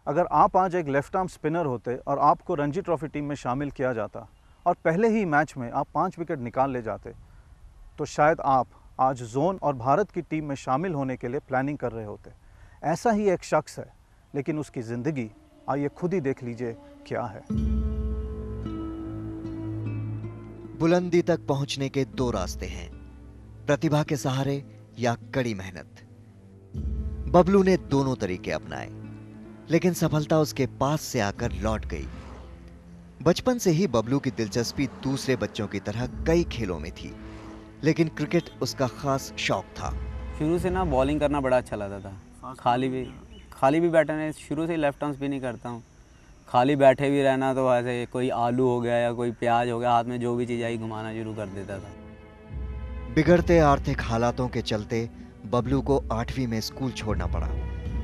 अगर आप आज एक लेफ्ट आर्म स्पिनर होते और आपको रणजी ट्रॉफी टीम में शामिल किया जाता और पहले ही मैच में आप 5 विकेट निकाल ले जाते, तो शायद आप आज जोन और भारत की टीम में शामिल होने के लिए प्लानिंग कर रहे होते। ऐसा ही एक शख्स है, लेकिन उसकी ज़िंदगी आइए खुद ही देख लीजिए क्या है। बुलंदी तक पहुंचने के दो रास्ते हैं, प्रतिभा के सहारे या कड़ी मेहनत। बबलू ने दोनों तरीके अपनाए, लेकिन सफलता उसके पास से आकर लौट गई। बचपन से ही बबलू की दिलचस्पी दूसरे बच्चों की तरह कई खेलों में थी, लेकिन क्रिकेट उसका खास शौक था। शुरू से ना बॉलिंग करना बड़ा अच्छा लगता था। खाली भी बैठने, शुरू से लेफ्ट आर्म स्पिन ही करता हूँ। खाली बैठे भी रहना तो ऐसे कोई आलू हो गया या कोई प्याज हो गया, हाथ में जो भी चीज़ आई घुमाना शुरू कर देता था। बिगड़ते आर्थिक हालातों के चलते बबलू को 8वीं में स्कूल छोड़ना पड़ा,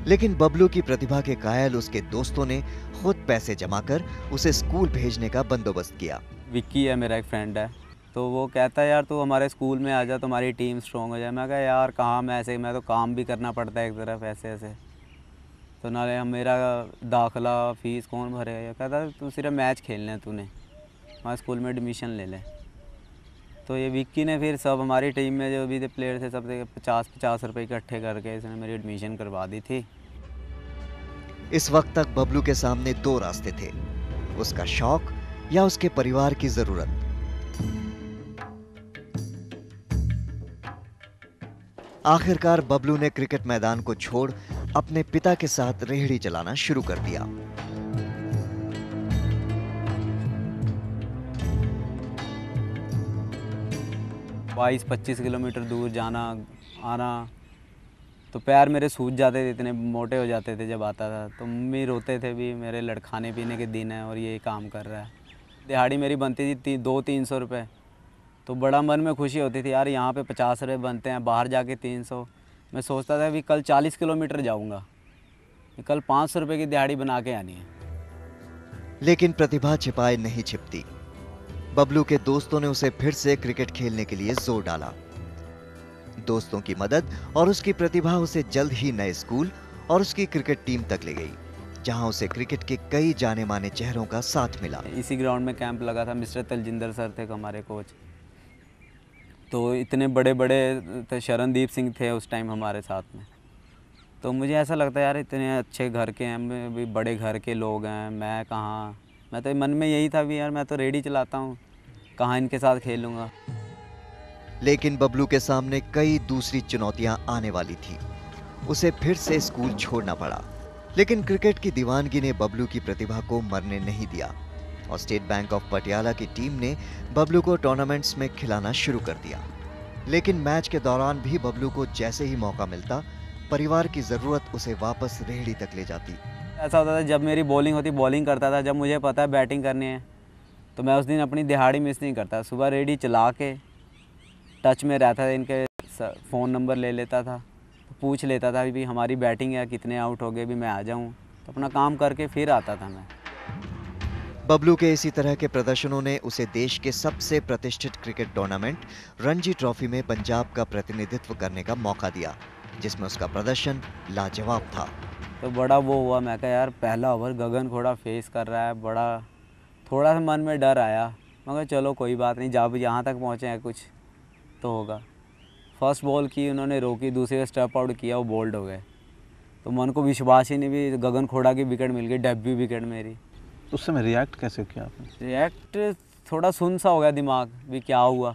लेकिन बबलू की प्रतिभा के कायल उसके दोस्तों ने खुद पैसे जमा कर उसे स्कूल भेजने का बंदोबस्त किया। विक्की है, मेरा एक फ्रेंड है, तो वो कहता है यार तू हमारे स्कूल में आ जा, तुम्हारी टीम स्ट्रॉन्ग हो जाए। मैं कहा यार कहाँ, मैं तो काम भी करना पड़ता है एक तरफ ऐसे, तो नाले मेरा दाखिला फीस कौन भरेगा। ये कहता तू सिर्फ मैच खेलना है, तूने हमारे स्कूल में एडमिशन ले ले। तो ये विक्की ने फिर सब हमारी टीम में जो भी थे प्लेयर थे, सब 50-50 रुपये इकट्ठे करके इसने मेरी एडमिशन करवा दी थी। इस वक्त तक बबलू के सामने दो रास्ते थे, उसका शौक या उसके परिवार की जरूरत। आखिरकार बबलू ने क्रिकेट मैदान को छोड़ अपने पिता के साथ रेहड़ी चलाना शुरू कर दिया। बाईस 25 किलोमीटर दूर जाना आना, तो पैर मेरे सूज जाते थे, इतने मोटे हो जाते थे जब आता था। तो मम्मी रोते थे भी, मेरे खाने पीने के दिन है और ये काम कर रहा है। दिहाड़ी मेरी बनती थी 200-300 रुपये, तो बड़ा मन में खुशी होती थी यार, यहाँ पे 50 रुपये बनते हैं, बाहर जाके 300। मैं सोचता था कि कल 40 किलोमीटर जाऊँगा, कल 500 रुपये की दिहाड़ी बना के आनी है। लेकिन प्रतिभा छिपाए नहीं छिपती। बबलू के दोस्तों ने उसे फिर से क्रिकेट खेलने के लिए जोर डाला। दोस्तों की मदद और उसकी प्रतिभा उसे जल्द ही नए स्कूल और उसकी क्रिकेट टीम तक ले गई, जहां उसे क्रिकेट के कई जाने माने चेहरों का साथ मिला। इसी ग्राउंड में कैंप लगा था, मिस्टर तलजिंदर सर थे हमारे कोच, तो इतने बड़े बड़े शरणदीप सिंह थे उस टाइम हमारे साथ में। तो मुझे ऐसा लगता है यार इतने अच्छे घर के हैं, भी बड़े घर के लोग हैं, मैं कहाँ, मैं तो मन में यही था भी यार मैं तो रेडी चलाता हूँ, कहाँ इनके साथ खेलूँगा। लेकिन बबलू के सामने कई दूसरी चुनौतियां आने वाली थी। उसे फिर से स्कूल छोड़ना पड़ा, लेकिन क्रिकेट की दीवानगी ने बबलू की प्रतिभा को मरने नहीं दिया और स्टेट बैंक ऑफ पटियाला की टीम ने बबलू को टूर्नामेंट्स में खिलाना शुरू कर दिया। लेकिन मैच के दौरान भी बबलू को जैसे ही मौका मिलता, परिवार की जरूरत उसे वापस रेहड़ी तक ले जाती। ऐसा होता था जब मेरी बॉलिंग होती, बॉलिंग करता था, जब मुझे पता है बैटिंग करनी है तो मैं उस दिन अपनी दिहाड़ी मिस नहीं करता। सुबह रेडी चला के टच में रहता था, इनके फ़ोन नंबर ले लेता था, तो पूछ लेता था भी हमारी बैटिंग है, कितने आउट हो गए, भी मैं आ जाऊं, तो अपना काम करके फिर आता था मैं। बबलू के इसी तरह के प्रदर्शनों ने उसे देश के सबसे प्रतिष्ठित क्रिकेट टूर्नामेंट रणजी ट्रॉफी में पंजाब का प्रतिनिधित्व करने का मौका दिया, जिसमें उसका प्रदर्शन लाजवाब था। तो बड़ा वो हुआ, मैं कहा यार पहला ओवर गगन खोड़ा फेस कर रहा है, बड़ा थोड़ा सा मन में डर आया। मैं कहा चलो कोई बात नहीं, जब यहाँ तक पहुँचे हैं कुछ तो होगा। फर्स्ट बॉल की उन्होंने रोकी, दूसरे स्टेप आउट किया, वो बोल्ड हो गए, तो मन को विश्वास ही नहीं भी गगन खोड़ा की विकेट मिल गई, डेब्यू विकेट मेरी। उस समय रिएक्ट कैसे किया आपने? रिएक्ट थोड़ा सुन सा हो गया दिमाग, भी क्या हुआ,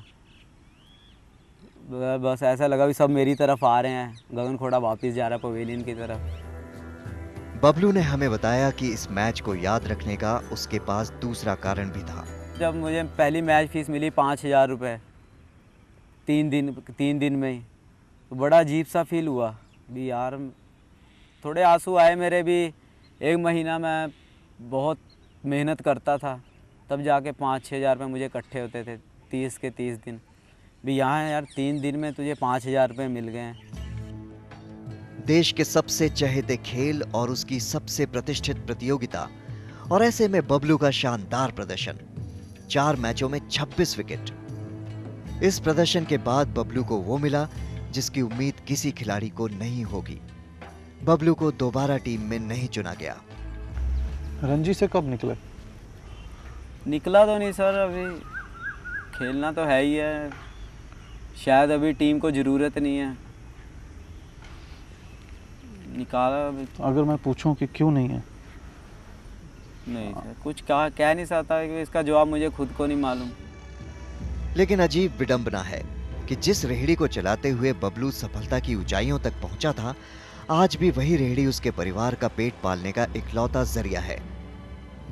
बस ऐसा लगा भी सब मेरी तरफ आ रहे हैं, गगन खोड़ा वापस जा रहा है पवेलियन की तरफ। बबलू ने हमें बताया कि इस मैच को याद रखने का उसके पास दूसरा कारण भी था। जब मुझे पहली मैच फीस मिली 5000 रुपये 3 दिन में ही, तो बड़ा अजीब सा फील हुआ भी यार, थोड़े आंसू आए मेरे भी। 1 महीना मैं बहुत मेहनत करता था, तब जाके 5-6 हज़ार रुपये मुझे इकट्ठे होते थे 30 के 30 दिन। भी यहाँ यार 3 दिन में तुझे 5000 रुपये मिल गए हैं। देश के सबसे चहेते खेल और उसकी सबसे प्रतिष्ठित प्रतियोगिता, और ऐसे में बबलू का शानदार प्रदर्शन, 4 मैचों में 26 विकेट। इस प्रदर्शन के बाद बबलू को वो मिला जिसकी उम्मीद किसी खिलाड़ी को नहीं होगी। बबलू को दोबारा टीम में नहीं चुना गया। रणजी से कब निकले? निकला तो नहीं सर, अभी खेलना तो है ही है, शायद अभी टीम को ज़रूरत नहीं है, निकाला अभी। अगर मैं पूछूं कि क्यों नहीं है? नहीं सर, कुछ कह नहीं सकता, कि इसका जवाब मुझे खुद को नहीं मालूम। लेकिन अजीब विडंबना है कि जिस रेहड़ी को चलाते हुए बबलू सफलता की ऊंचाइयों तक पहुंचा था, आज भी वही रेहड़ी उसके परिवार का पेट पालने का इकलौता जरिया है।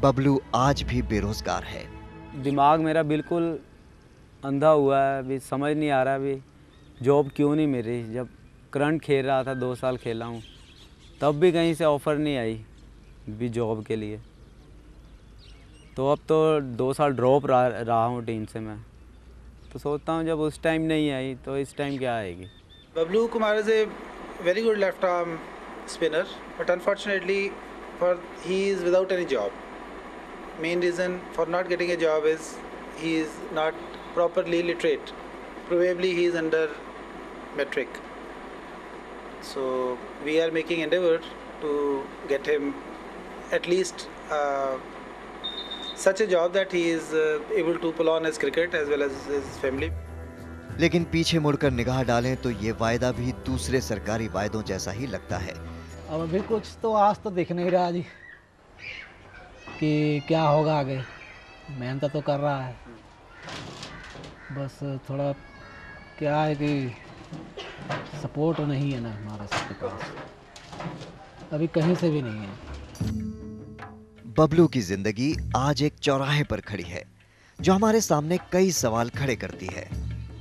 बबलू आज भी बेरोजगार है। दिमाग मेरा बिल्कुल अंधा हुआ है, अभी समझ नहीं आ रहा अभी जॉब क्यों नहीं मिल रही। जब करंट खेल रहा था, 2 साल खेला हूँ, तब भी कहीं से ऑफ़र नहीं आई भी जॉब के लिए। तो अब तो 2 साल ड्रॉप रहा हूँ टीम से मैं, तो सोचता हूँ जब उस टाइम नहीं आई तो इस टाइम क्या आएगी। Bablu Kumar is a very good left arm spinner, but unfortunately he is without any job. Main reason for not getting a job is he is not properly literate. Probably he is under metric. So we are making endeavor to get him at least such a job that he is able to pull on his cricket as well as his family. लेकिन पीछे मुड़कर निगाह डालें तो ये वायदा भी दूसरे सरकारी वायदों जैसा ही लगता है। अब अभी कुछ तो आज तो दिख नहीं रहा जी कि क्या होगा आगे। मेहनत तो कर रहा है, बस थोड़ा क्या है कि सपोर्ट नहीं है ना हमारे सबके पास, अभी कहीं से भी नहीं है। बबलू की जिंदगी आज एक चौराहे पर खड़ी है, जो हमारे सामने कई सवाल खड़े करती है।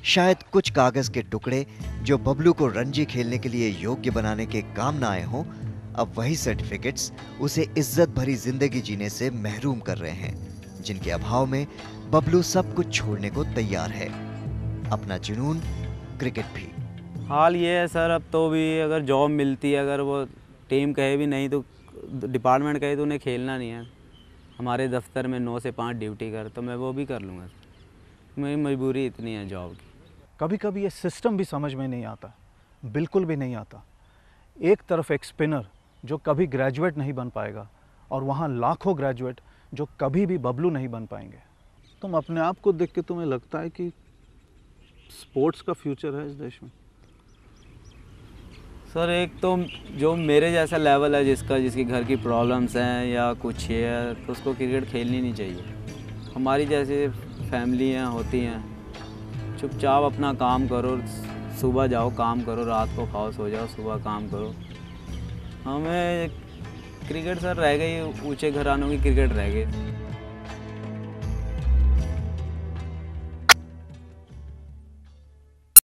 शायद कुछ कागज के टुकड़े जो बबलू को रणजी खेलने के लिए योग्य बनाने के काम ना आए हों, अब वही सर्टिफिकेट्स उसे इज्जत भरी जिंदगी जीने से महरूम कर रहे हैं, जिनके अभाव में बबलू सब कुछ छोड़ने को तैयार है, अपना जुनून, क्रिकेट भी। हाल ये है सर, अब तो भी अगर जॉब मिलती है, अगर वो टीम कहे भी नहीं तो डिपार्टमेंट कहे तो उन्हें खेलना नहीं है, हमारे दफ्तर में 9 से 5 ड्यूटी कर, तो मैं वो भी कर लूँगा। मेरी मजबूरी इतनी है जॉब की। कभी कभी ये सिस्टम भी समझ में नहीं आता, बिल्कुल भी नहीं आता। एक तरफ एक स्पिनर जो कभी ग्रेजुएट नहीं बन पाएगा, और वहाँ लाखों ग्रेजुएट जो कभी भी बबलू नहीं बन पाएंगे। तुम अपने आप को देख के तुम्हें लगता है कि स्पोर्ट्स का फ्यूचर है इस देश में? सर एक तो जो मेरे जैसा लेवल है, जिसकी घर की प्रॉब्लम्स हैं या कुछ है, तो उसको क्रिकेट खेलनी नहीं चाहिए। हमारी जैसे फैमिलियाँ होती हैं, चुपचाप अपना काम करो, सुबह जाओ काम करो, रात को खाओ सो जाओ, सुबह काम करो। हमें क्रिकेट सर रह गई, ऊंचे घरानों की क्रिकेट रह गई।